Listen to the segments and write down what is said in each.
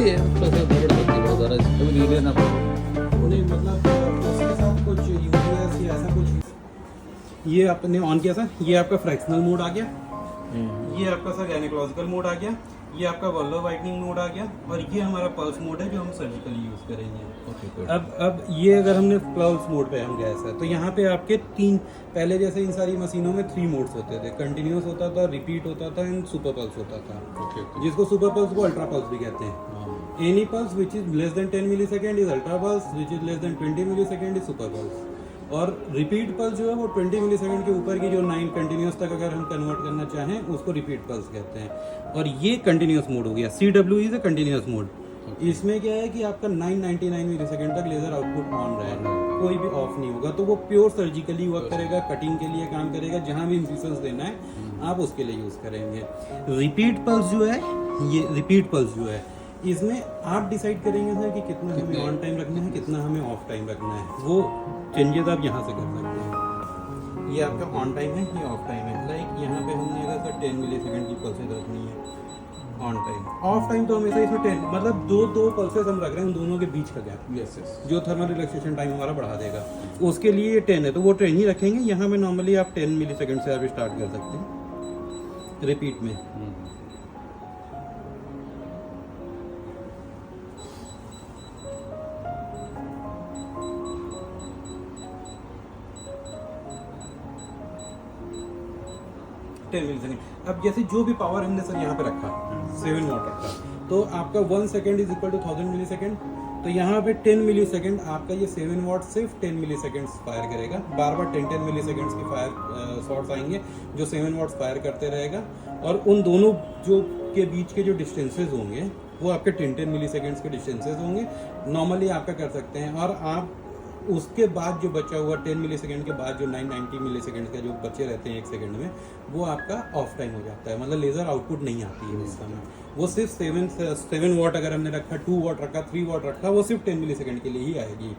चलती है, प्लस गड़बड़ चलती है बहुत ज़्यादा, कभी नहीं लेना पड़ेगा। नहीं मतलब उसके साथ कुछ यूपीएस या ऐसा कुछ। ये आपने ऑन किया सर, ये आपका फ्रैक्शनल मोड आ गया, ये आपका सर गायनेकोलॉजिकल मोड आ गया, ये आपका वॉल्वर वाइटनिंग मोड आ गया, और ये हमारा पल्स मोड है जो हम सर्जिकली यूज़ करेंगे। Okay good. अब ये अगर हमने पल्स मोड पे हम गए सर, तो यहाँ पे आपके तीन, पहले जैसे इन सारी मशीनों में 3 मोड्स होते थे, कंटिन्यूस होता था, रिपीट होता था एंड सुपर पल्स होता था। ओके जिसको सुपर पल्स को अल्ट्रा पल्स भी कहते हैं। Any pulse which is less than 10 millisecond is ultra pulse, which is less than 20 millisecond is super pulse. और रिपीट पल्स जो है वो 20 मिलीसेकंड के ऊपर की जो 9 कंटिन्यूस तक अगर हम कन्वर्ट करना चाहें उसको रिपीट पल्स कहते हैं। और ये कंटिन्यूस मोड हो गया, CW is a continuous mode. इसमें क्या है कि आपका 999 मिलीसेकंड तक लेजर आउटपुट ऑन रहेगा, कोई भी ऑफ नहीं होगा। तो वो प्योर सर्जिकली वर्क करेगा, कटिंग के लिए काम करेगा, जहां भी इंसिशंस देना है आप उसके लिए यूज करेंगे। रिपीट पल्स जो है, ये रिपीट पल्स जो है, इसमें आप डिसाइड करेंगे सर कि कितना हमें ऑन टाइम रखना है, कितना हमें ऑफ टाइम रखना है। वो चेंजेस आप यहाँ से कर सकते हैं। ये आपका ऑन टाइम है, ये ऑफ टाइम है। लाइक यहाँ पे हमने अगर सर 10 मिलीसेकंड की पल्सेस रखनी है ऑन टाइम, ऑफ टाइम तो हमेशा इसमें 10, मतलब दो पल्सेस हम रख रहे हैं, उन दोनों के बीच का गैप, यस यस, जो थर्मल रिलैक्सेशन टाइम हमारा बढ़ा देगा, उसके लिए ये 10 है, तो वो 10 ही रखेंगे। यहाँ में नॉर्मली आप 10 मिलीसेकंड से आप स्टार्ट कर सकते हैं रिपीट में। 10 मिलीसेकंड। अब जैसे जो भी पावर हमने सर यहाँ पे रखा 7 वॉट रखा, तो आपका 1 second is equal to 1000 millisecond. तो यहाँ पे 10 मिलीसेकंड आपका ये 7 वॉट सिर्फ 10 मिलीसेकंड फायर करेगा। बार बार 10 मिलीसेकंड्स की फायर शॉट्स आएंगे जो 7 वॉट्स फायर करते रहेगा, और उन दोनों जो के बीच के जो डिस्टेंसेज होंगे वो आपके 10 मिलीसेकंड्स के डिस्टेंसेज होंगे। नॉर्मली आपका कर सकते हैं, और आप उसके बाद जो बचा हुआ 10 मिलीसेकंड के बाद जो 990 मिलीसेकंड का जो बचे रहते हैं 1 सेकंड में, वो आपका ऑफ टाइम हो जाता है, मतलब लेजर आउटपुट नहीं आती है उस समय। वो सिर्फ 7 वॉट अगर हमने रखा, 2 वॉट रखा, 3 वॉट रखा, वो सिर्फ 10 मिलीसेकंड के लिए ही आएगी।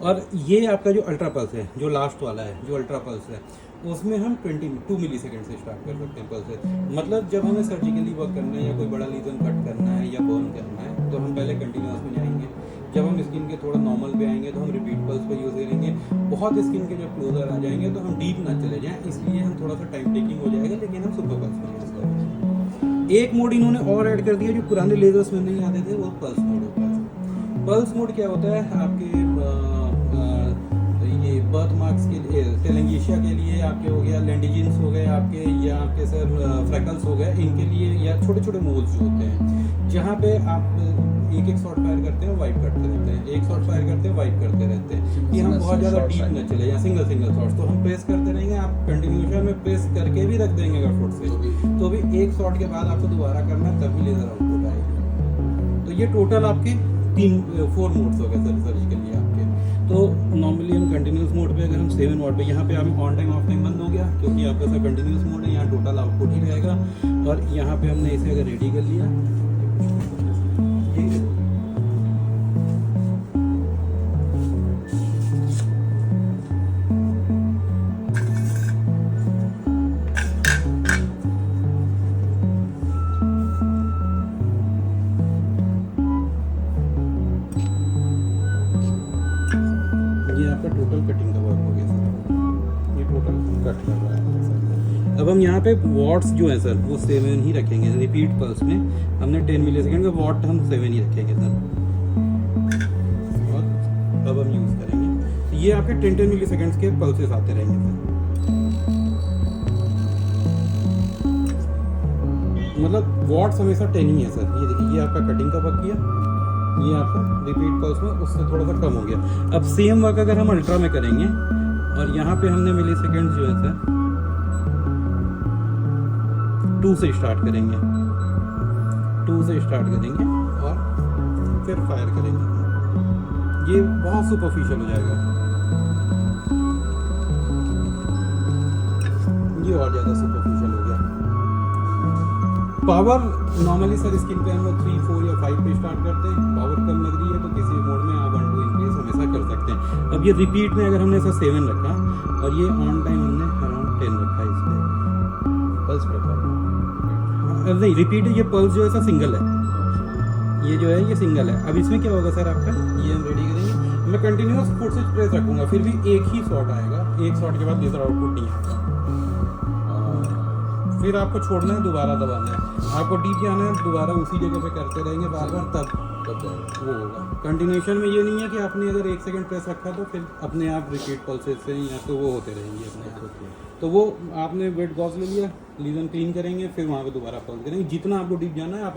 और ये आपका जो अल्ट्रा पल्स है, जो लास्ट वाला है, जो अल्ट्रा पल्स है, उसमें हम 22 मिलीसेकंड से स्टार्ट कर सकते हैं पल्स। मतलब जब हमें सर्जिकली वर्क करना है या कोई बड़ा लीजन कट करना है या बर्न करना है, तो हम पहले कंटिन्यूस में जाएंगे। जब हम स्किन के थोड़ा नॉर्मल पे आएंगे तो हम रिपीट पल्स को यूज़ करेंगे। बहुत स्किन के जब क्लोजर आ जाएंगे तो हम डीप ना चले जाएं, इसलिए हम थोड़ा सा टाइम टेकिंग हो जाएगा, लेकिन हम सुपर पल्स को यूज़ करेंगे। एक मोड इन्होंने और ऐड कर दिया जो पुराने लेजर्स में नहीं आते थे, वो पल्स मोड होता है। पल्स मोड क्या होता है, आपके ये बर्थ मार्क्स के लिए, टेलेंगेशिया के लिए आपके हो गया, लेंडिजिन्स हो गए आपके, या आपके सर फ्रैकल्स हो गए, इनके लिए, या छोटे छोटे मोल्स जो होते हैं जहाँ पे आप एक शॉट फायर करते हैं, वाइप करते रहते हैं, एक शॉट फायर करते हैं, वाइप करते रहते हैं, कि हम बहुत ज़्यादा डीप न चले, या सिंगल शॉट्स तो हम प्रेस करते रहेंगे। आप कंटिन्यूशन में प्रेस करके भी रख देंगे अगर फुट से, तो भी एक शॉट के बाद आपको दोबारा करना है, तभी लेजर आउटपुट आएगा। तो ये टोटल आपके 4 मोड्स हो गए सर सर्च के लिए आपके। तो नॉर्मली हम कंटिन्यूस मोड पे, अगर हम 7 वॉट पे, यहाँ पे हमें ऑन टाइम ऑफ टाइम बंद हो गया, क्योंकि आपका सर कंटिन्यूस मोड है, यहाँ टोटल आउटपुट ही रहेगा। और यहाँ पे हमने इसे अगर रेडी कर लिया, आपका टोटल कटिंग का वर्क हो गया सर, ये टोटल कट कर रहा है सर। अब हम यहाँ पे वॉट्स जो है सर वो 7 ही रखेंगे। रिपीट पल्स में हमने 10 मिलीसेकंड का वॉट हम 7 ही रखेंगे सर। और अब हम यूज़ करेंगे, तो ये आपके 10 मिलीसेकंड्स के पल्सेस आते रहेंगे सर। मतलब वॉट्स हमेशा 10 ही है सर। ये देखिए, ये आपका कटिंग का वर्क किया, ये आपका रिपीट पल्स में उससे थोड़ा सा कम हो गया। अब सेम वर्क अगर हम अल्ट्रा में करेंगे, और यहाँ पे हमने मिलीसेकंड्स जो है सर 2 से स्टार्ट करेंगे, 2 से स्टार्ट करेंगे और फिर फायर करेंगे। ये बहुत सुपरफिशियल हो जाएगा, ये और ज़्यादा सुपरफिशियल हो गया। पावर नॉर्मली सर स्किन पे हम लोग 3, 4 या 5 पे स्टार्ट करते हैं। पावर कम लग रही है तो किसी मोड में आप 1-2 इंक्रीज हमेशा कर सकते हैं। अब ये रिपीट में अगर हमने ऐसा 7 रखा, और ये ऑन टाइम हमने अराउंड 10 रखा है इस पर। पल्स प्रकार नहीं, रिपीट ये पल्स जो है ऐसा सिंगल है, ये जो है ये सिंगल है। अब इसमें क्या होगा सर आपका, ये हम रेडी करेंगे, मैं कंटिन्यूअस फुट स्विच प्रेस रखूंगा, फिर भी एक ही शॉट आएगा, एक शॉट के बाद लेजर आउटपुट नहीं आएगा। फिर आपको छोड़ना है, दोबारा दबाना है, आपको डीप जाना है, दोबारा उसी जगह पे करते रहेंगे बार बार, तब वो होगा। कंटिन्यूशन में ये नहीं है कि आपने अगर 1 सेकंड प्रेस रखा तो फिर अपने आप रिपीट पल्सेस से या तो वो होते रहेंगे अपने आप। तो वो आपने वेट गॉज ले लिया, लीजन क्लीन करेंगे, फिर वहाँ पे दोबारा पल्स करेंगे, जितना आपको डीप जाना है आप